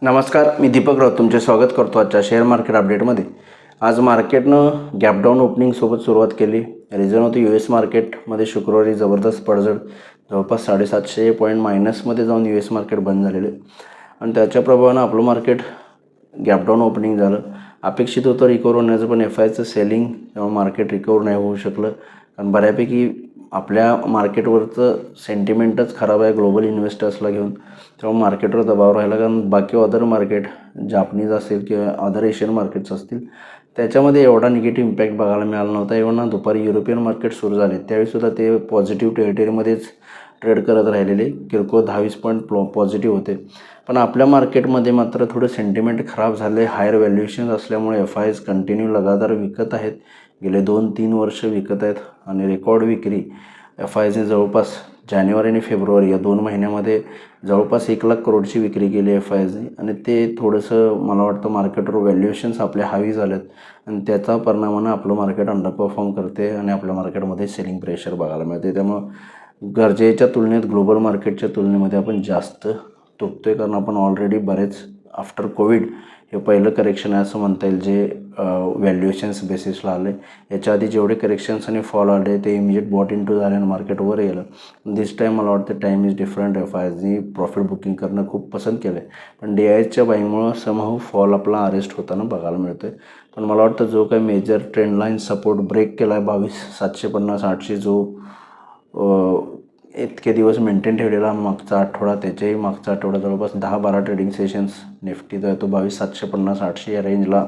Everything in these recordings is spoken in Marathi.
नमस्कार, मी दीपक राऊत तुमचे स्वागत करतो आजच्या शेअर मार्केट अपडेटमध्ये. आज मार्केटनं गॅप डाऊन ओपनिंगसोबत सुरुवात केली. रिझन होती US मार्केटमध्ये शुक्रवारी जबरदस्त पडझड, जवळपास 750 पॉईंट मायनसमध्ये जाऊन US मार्केट बंद झालेले आणि त्याच्या प्रभावानं आपलं मार्केट गॅप डाऊन ओपनिंग झालं. अपेक्षित होतं रिकवर होण्याचं, पण FIचं सेलिंग तेव्हा मार्केट रिकवर नाही होऊ शकलं. कारण बऱ्यापैकी आपल्या मार्केटवरचं सेंटिमेंटच खराब आहे ग्लोबल इन्व्हेस्टर्सला घेऊन. तेव्हा मार्केटवर दबाव राहिला, कारण बाकी अदर मार्केट जापनीज असेल किंवा अदर एशियन मार्केट्स असतील त्याच्यामध्ये एवढा निगेटिव्ह इम्पॅक्ट बघायला मिळाला नव्हता. एवढा दुपारी युरोपियन मार्केट सुरू झाले त्यावेळीसुद्धा ते पॉझिटिव्ह टेरिटरीमध्येच ट्रेड करत राहिलेले. किरकोळ 10-20 पॉईंट पॉझिटिव्ह होते. पण आपल्या मार्केटमध्ये मात्र थोडं सेंटिमेंट खराब झाले. हायर व्हॅल्युएशन असल्यामुळे FIs कंटिन्यू लगातार विकत आहेत. गेले 2-3 वर्ष विकत आहेत आणि रेकॉर्ड विक्री FIsने जवळपास जानेवारी आणि फेब्रुवारी या 2 महिन्यामध्ये जवळपास 1 लाख करोडची विक्री केली FIsने. आणि ते थोडंसं मला वाटतं मार्केटवर व्हॅल्युएशन्स आपल्या हावी झालेत आणि त्याचा परिणामानं आपलं मार्केट अंडर परफॉर्म करते आणि आपल्या मार्केटमध्ये सेलिंग प्रेशर बघायला मिळते. त्यामुळं गरजेच्या तुलनेत ग्लोबल मार्केटच्या तुलनेमध्ये आपण जास्त तुटतो आहे, कारण आपण ऑलरेडी बरेच आफ्टर कोविड हे पहिलं करेक्शन आहे असं म्हणता येईल जे व्हॅल्युएशन्स बेसिसला आले. याच्या आधी जेवढे करेक्शन्स आणि फॉल आले ते इमिजिएट बॉट इन टू झाले आणि मार्केट वर गेलं. दिस टाईम मला वाटतं टाईम इज डिफरंट. FIsनी प्रॉफिट बुकिंग करणं खूप पसंत केलं आहे, पण DIsच्या बाईंगमुळं समहाऊ फॉल आपला अरेस्ट होताना बघायला मिळतो आहे. पण मला वाटतं जो काही major trend line support break केला आहे 22,750-800 जो इतके दिवस मेंटेन ठेवलेला मागचा आठवडा, त्याच्याही मागचा आठवडा जवळपास 10-12 ट्रेडिंग सेशन्स निफ्टीचा तो 22,750-800 या रेंजला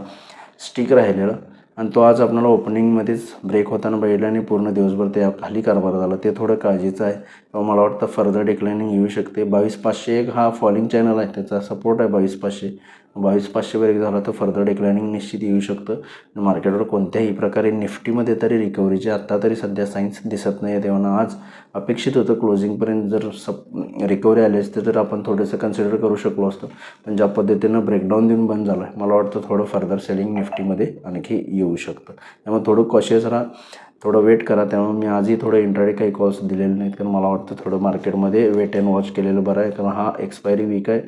स्टिक राहिलेला आणि तो आज आपल्याला ओपनिंगमध्येच ब्रेक होताना बघितला आणि पूर्ण दिवसभर त्या खाली कारभार झाला. ते थोडं काळजीचं आहे किंवा मला वाटतं फर्दर डिक्लाइनिंग येऊ शकते. 22,501 हा फॉलिंग चॅनल आहे, त्याचा सपोर्ट आहे 22,500. 22,500 ब्रेक झाला तर फर्दर डिक्लाइनिंग निश्चित येऊ शकतं. मार्केटवर कोणत्याही प्रकारे निफ्टीमध्ये तरी रिकव्हरीचे आत्ता तरी सध्या साईन्स दिसत नाही आहे. तेव्हा आज अपेक्षित होतं क्लोजिंगपर्यंत जर रिकव्हरी आली असते तर आपण थोडंसं कन्सिडर करू शकलो असतो. पण ज्या पद्धतीनं ब्रेकडाऊन देऊन बंद झाला आहे, मला वाटतं थोडं फर्दर सेलिंग निफ्टीमध्ये आणखी येऊ शकतं. त्यामुळे थोडं कॉशियस राहा, थोडं वेट करा. त्यामुळे मी आजही थोडं इंट्राडे काही कॉल्स दिलेले नाहीत, कारण मला वाटतं थोडं मार्केटमध्ये वेट अँड वॉच केलेलं बरं आहे. कारण हा एक्सपायरी वीक आहे.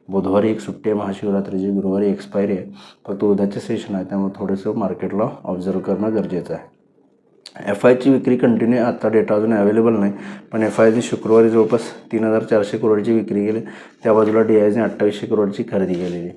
बुधवारी एक सुट्टी आहे महाशिवरात्रीची, गुरुवारी एक्सपायरी आहे, फक्त उद्याचं सेशन आहे. त्यामुळे थोडंसं मार्केटला ऑब्झर्व करणं गरजेचं आहे. FIची विक्री कंटिन्यू आता डेटा अजून अवेलेबल नाही, पण FIने शुक्रवारी जवळपास 3,400 करोडची विक्री केली. त्या बाजूला DIsने 2800 करोडची खरेदी केलेली.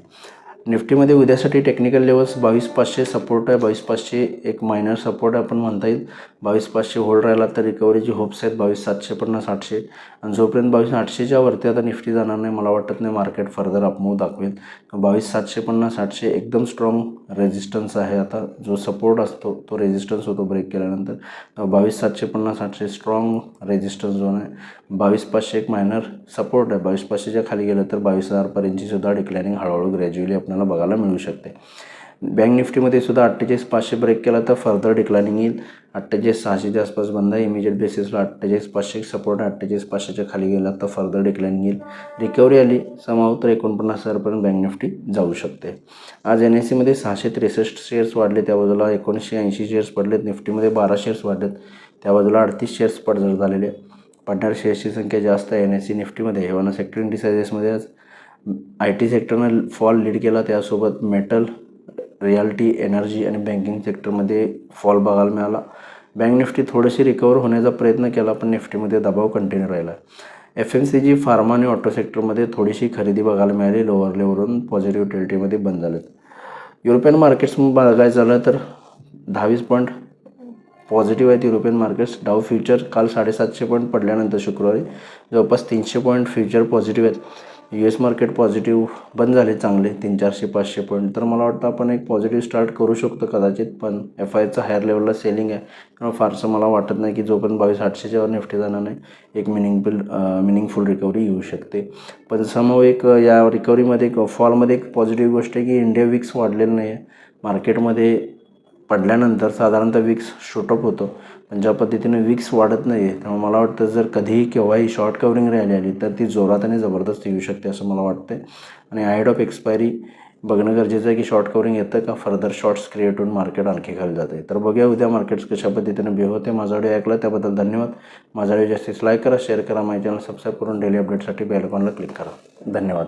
निफ्टीमध्ये उद्यासाठी टेक्निकल लेवल्स 22,500 सपोर्ट आहे. 22,500 एक मायनर सपोर्ट आपण म्हणता येईल. 22,500 होल्ड राहिला तर रिकव्हरीची होप्स आहेत 22,750-800 आणि जोपर्यंत 22,800च्या वरती आता निफ्टी जाणार नाही मला वाटत नाही मार्केट फर्दर अपमूव दाखवेल. 22,750-800 एकदम स्ट्रॉंग रेजिस्टन्स आहे. आता जो सपोर्ट असतो तो रेजिस्टन्स होतो ब्रेक केल्यानंतर. 22,750-800 स्ट्रॉंग रेजिस्टन्स झोन आहे. 22,500 एक मायनर सपोर्ट आहे. 22,500च्या खाली गेलं तर 22,000पर्यंतची सुद्धा डिक्लाइनिंग हळूहळू ग्रॅज्युअली आपल्याला बघायला मिळू शकते. बँक निफ्टीमध्ये सुद्धा 48,500 ब्रेक केला तर फर्दर डिक्लाइनिंग येईल. 48,600च्या आसपास बंद आहे. इमिजिएट बेसिसला 48,500 सपोर्ट आहे. 48,500च्या खाली गेला तर फर्दर डिक्लाइनिंग येईल. रिकव्हरी आली समाव तर 49,000पर्यंत बँक निफ्टी जाऊ शकते. आज NSEमध्ये 663 शेअर्स वाढले, त्या बाजूला 1980 शेअर्स पडलेत. निफ्टीमध्ये 12 शेअर्स वाढलेत, त्या बाजूला 38 शेअर्स पडझड झालेले. पडणाऱ्या शेअर्सची संख्या जास्त आहे NSE निफ्टीमध्ये. हेवाना सेक्टर इंडिसायजेसमध्ये आज IT सेक्टरनं फॉल लीड केला, त्यासोबत मेटल, रियालिटी, एनर्जी आणि बँकिंग सेक्टरमध्ये फॉल बघायला मिळाला. बँक निफ्टी थोडीशी रिकवर होण्याचा प्रयत्न केला, पण निफ्टीमध्ये दबाव कंटिन्यू राहिला. FMCG, फार्मा आणि ऑटो सेक्टरमध्ये थोडीशी खरेदी बघायला मिळाली. लोअर लेवलवरून पॉझिटिव्ह टेरिटरीमध्ये बंद झालेत. युरोपियन मार्केट्स बघायचं झालं तर 10-20 पॉईंट पॉझिटिव्ह आहेत युरोपियन मार्केट्स. डाऊ फ्युचर काल 750 पॉईंट पडल्यानंतर शुक्रवारी जवळपास 300 पॉईंट फ्युचर पॉझिटिव्ह आहेत. US मार्केट पॉझिटिव्ह बंद झाले चांगले 300-400-500 पॉईंट. तर मला वाटतं आपण एक पॉझिटिव्ह स्टार्ट करू शकतो कदाचित, पण FIचं हायर लेवलला सेलिंग आहे. किंवा फारसं मला वाटत नाही की जोपर्यंत 22,800च्या वर निफ्टी जाणार नाही एक मिनिंगफुल रिकव्हरी येऊ शकते. पण समोर एक या रिकव्हरीमध्ये एक फॉलमध्ये एक पॉझिटिव्ह गोष्ट आहे की इंडिया विक्स वाढलेलं नाही आहे. मार्केटमध्ये पडल्यानंतर साधारणतः विक्स शूटअप होतो, पण ज्या पद्धतीने विक्स वाढत नाही आहे त्यामुळे मला वाटतं जर कधीही केव्हाही शॉर्ट कव्हरिंग रॅली आली तर ती जोरात आणि जबरदस्त येऊ शकते असं मला वाटतं. आणि अहेड ऑफ एक्सपायरी बघणं गरजेचं आहे की शॉर्ट कव्हरिंग येतं का, फर्दर शॉर्ट्स क्रिएट होऊन मार्केट आणखी खाली जाते. तर बघूया उद्या मार्केट्स कशा पद्धतीने बिहेव होते. माझा व्हिडिओ ऐकला त्याबद्दल धन्यवाद. माझा व्हिडिओ जास्तीत लाईक करा, शेअर करा, माझ्या चॅनल सबस्क्राईब करून डेली अपडेटसाठी बेल आयकॉनला क्लिक करा. धन्यवाद.